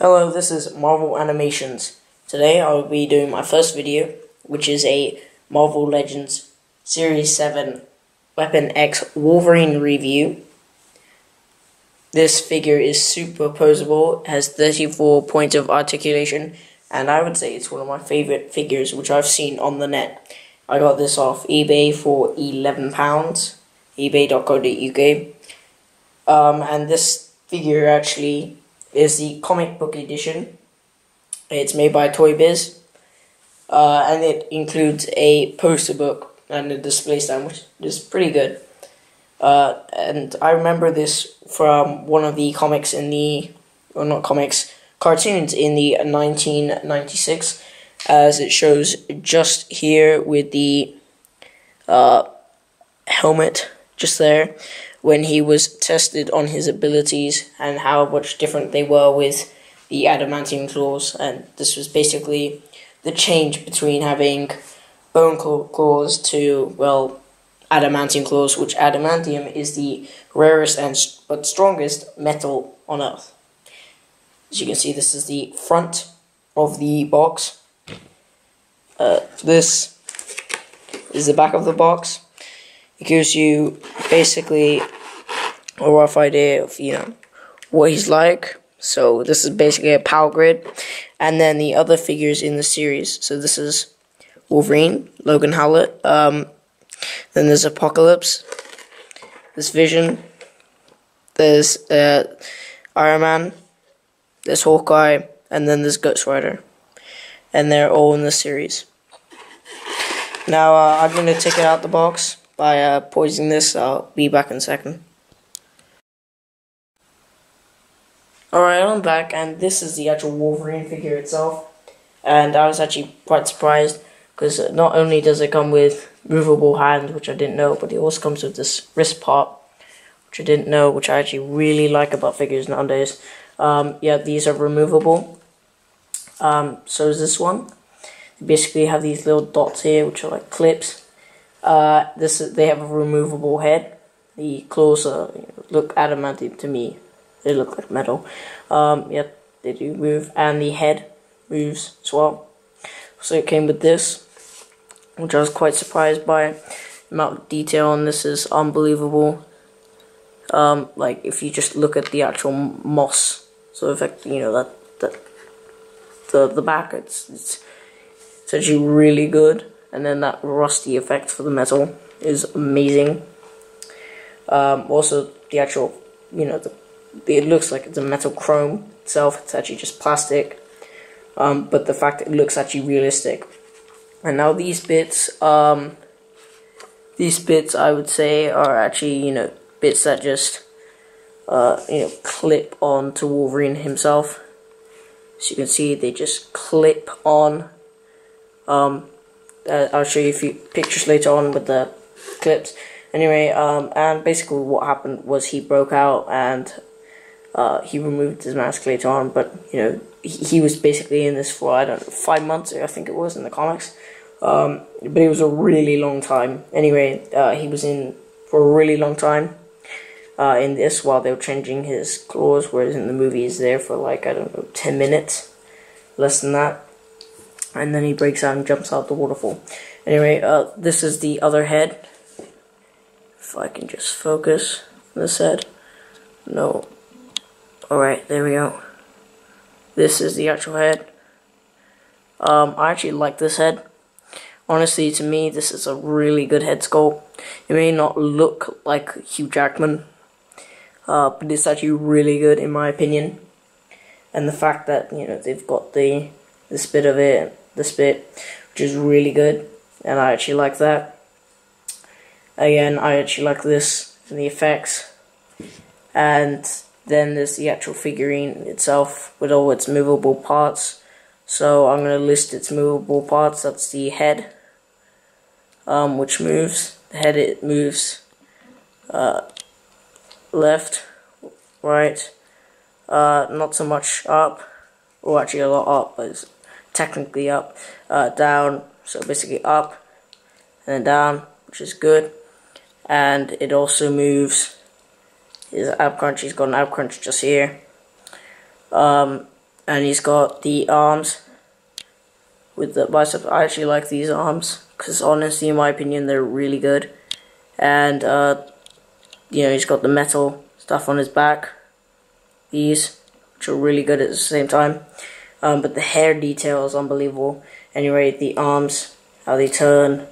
Hello, this is Marvel Animations. Today I will be doing my first video, which is a Marvel Legends Series 7 Weapon X Wolverine review. This figure is super posable, has 34 points of articulation, and I would say it's one of my favorite figures which I've seen on the net. I got this off eBay for £11, ebay.co.uk, and this figure actually is the comic book edition. It's made by ToyBiz, and it includes a poster book and a display stand, which is pretty good. And I remember this from one of the comics in the, or not comics, cartoons in the 1996, as it shows just here with the helmet just there, when he was tested on his abilities and how much different they were with the adamantium claws. And this was basically the change between having bone claws to, well, adamantium claws, which adamantium is the rarest but strongest metal on Earth. As you can see, this is the front of the box. This is the back of the box. It gives you basically a rough idea of, what he's like. So this is basically a power grid. And then the other figures in the series. So this is Wolverine, Logan Howlett. Then there's Apocalypse. There's Vision. There's Iron Man. There's Hawkeye. And then there's Ghost Rider. And they're all in the series. Now I'm going to take it out the box by poisoning this. I'll be back in a second. Alright, I'm back, and this is the actual Wolverine figure itself. And I was actually quite surprised, because not only does it come with movable hand, which I didn't know, but it also comes with this wrist part, which I didn't know, which I actually really like about figures nowadays. Yeah, these are removable. So is this one. They basically have these little dots here, which are like clips. They have a removable head. The claws look adamantium to me. They look like metal. Yep, they do move, and the head moves as well. So it came with this, which I was quite surprised by. The amount of detail on this is unbelievable. Like if you just look at the actual moss, so effect, the back, it's actually really good, and then that rusty effect for the metal is amazing. Also the actual, it looks like it's a metal chrome itself. It's actually just plastic, but the fact that it looks actually realistic. And now these bits I would say are actually bits that just clip on to Wolverine himself. As you can see, they just clip on. I'll show you a few pictures later on with the clips. Anyway, and basically what happened was he broke out and he removed his mask later on, but he was basically in this for, I don't know, 5 months, I think it was, in the comics. But it was a really long time. Anyway, he was in for a really long time in this while they were changing his claws, whereas in the movie he's there for like, I don't know, 10 minutes, less than that. And then he breaks out and jumps out the waterfall. Anyway, this is the other head. If I can just focus on this head. No. Alright, there we go. This is the actual head. I actually like this head. Honestly, to me, this is a really good head sculpt. It may not look like Hugh Jackman, but it's actually really good in my opinion. And the fact that, they've got this bit of it, this bit, which is really good, and I actually like that. Again, I actually like this and the effects. And then there's the actual figurine itself with all its movable parts. So I'm going to list its movable parts. That's the head, which moves. The head, it moves left, right, not so much up, or actually a lot up, but it's technically up, down, so basically up, and then down, which is good. And it also moves his ab crunch. He's got an ab crunch just here, and he's got the arms with the biceps. I actually like these arms because honestly, in my opinion, they're really good. And you know, he's got the metal stuff on his back, these, which are really good at the same time. But the hair detail is unbelievable. Anyway, the arms, how they turn,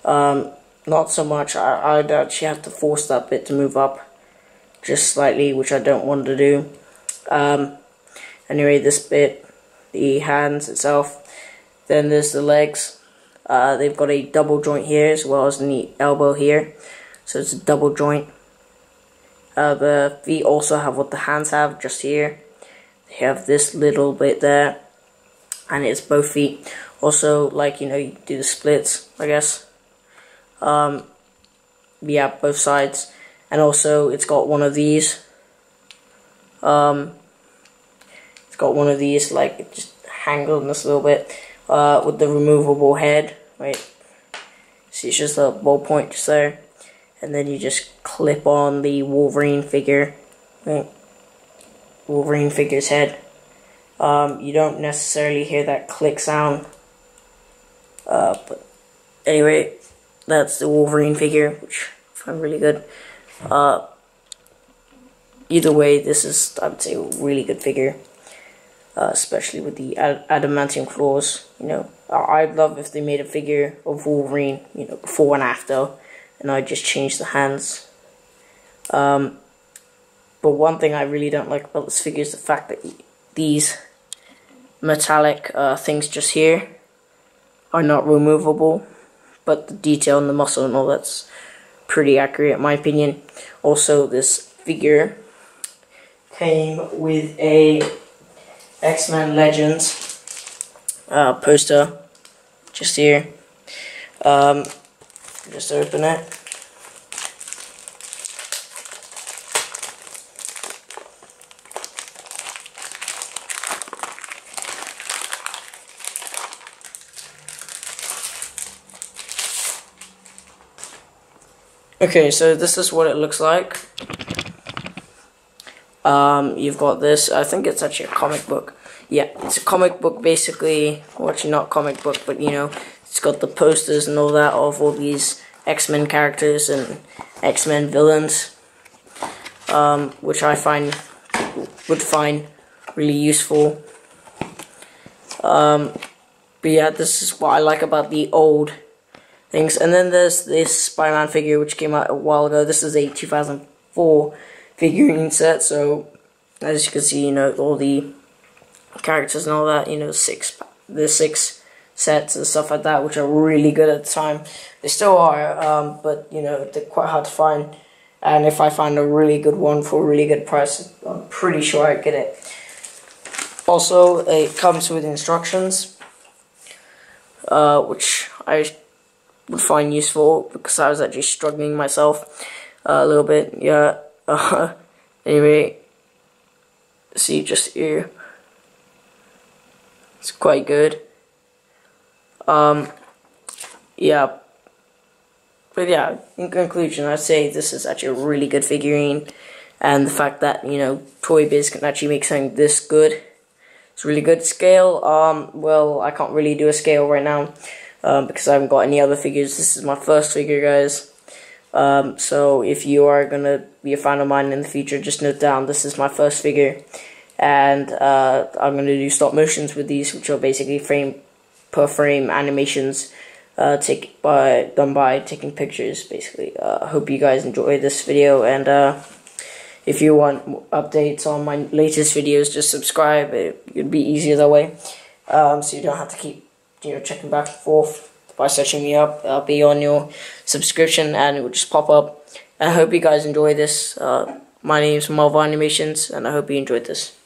not so much. I'd actually have to force that bit to move up just slightly, which I don't want to do. Anyway, this bit, the hands itself, then there's the legs. They've got a double joint here as well as the elbow here, so it's a double joint. The feet also have what the hands have just here. They have this little bit there, and it's both feet. Also, like, you know, you do the splits, I guess. Yeah, both sides. And also, it's got one of these. It's got one of these, like, it just hangled in this little bit, with the removable head. Right. See, it's just a ballpoint just there. And then you just clip on the Wolverine figure. Right. Wolverine figure's head. You don't necessarily hear that click sound. But anyway, that's the Wolverine figure, which I find really good. Either way, this is, I would say, a really good figure. Especially with the adamantium claws. You know, I'd love if they made a figure of Wolverine, you know, before and after, and I just changed the hands. But one thing I really don't like about this figure is the fact that these metallic things just here are not removable, but the detail and the muscle and all that's pretty accurate in my opinion. Also, this figure came with a X-Men Legends poster just here. Just open it. Okay, so this is what it looks like. You've got this, I think it's actually a comic book. Yeah, it's a comic book basically, or actually not comic book, but you know, it's got the posters and all that of all these X-Men characters and X-Men villains, which I would find really useful. But yeah, this is what I like about the old things. And then there's this Spider-Man figure which came out a while ago. This is a 2004 figurine set, so as you can see, you know, all the characters and all that, you know, the six sets and stuff like that, which are really good at the time. They still are, but you know, they're quite hard to find, and if I find a really good one for a really good price, I'm pretty sure I'd get it. Also, it comes with instructions, which I would find useful because I was actually struggling myself a little bit. Yeah. Anyway, see just here, it's quite good. Yeah, but yeah, in conclusion, I'd say this is actually a really good figurine, and the fact that, you know, ToyBiz can actually make something this good, it's really good. Scale, well, I can't really do a scale right now, because I haven't got any other figures. This is my first figure, guys. So if you are gonna be a fan of mine in the future, just note down this is my first figure, and I'm gonna do stop motions with these, which are basically frame per frame animations done by taking pictures, basically. I hope you guys enjoy this video, and if you want updates on my latest videos, just subscribe. It'd be easier that way, so you don't have to keep, you know, checking back and forth. By searching me up, I'll be on your subscription and it will just pop up. And I hope you guys enjoy this. My name is Marvel Animations, and I hope you enjoyed this.